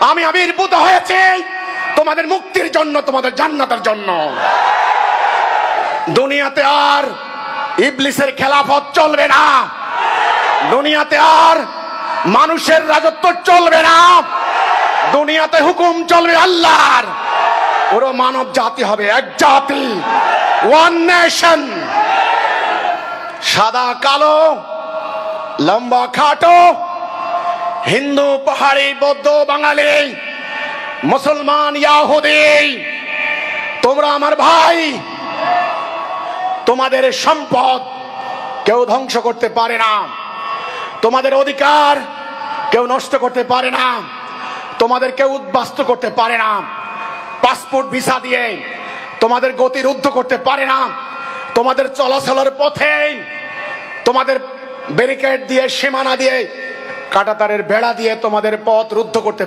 আমি আবির্ভূত হয়েছি তোমাদের মুক্তির জন্য, তোমাদের জান্নাতের জন্য। দুনিয়াতে আর ইবলিসের খেলাফত চলবে না, দুনিয়াতে আর মানুষের রাজত্ব চলবে না, দুনিয়াতে হুকুম চলবে আল্লাহর। পুরো মানব জাতি হবে এক জাতি, ওয়ান নেশন। সাদা কালো, লম্বা খাটো, হিন্দু পাহাড়ি, বৌদ্ধ বাঙালি, মুসলমান ইয়াহুদি, তোমরা আমার ভাই। তোমাদের সম্পদ কেউ ধ্বংস করতে পারে না, তোমাদের অধিকার কেউ নষ্ট করতে পারে না, তোমাদের কেউ উদ্বাস্তু করতে পারে না। পাসপোর্ট ভিসা দিয়ে তোমাদের গতি রুদ্ধ করতে পারে না, তোমাদের চলাচলের পথে তোমাদের ব্যারিকেড দিয়ে, সীমানা দিয়ে, কাঁটাতারের বেড়া দিয়ে তোমাদের পথ রুদ্ধ করতে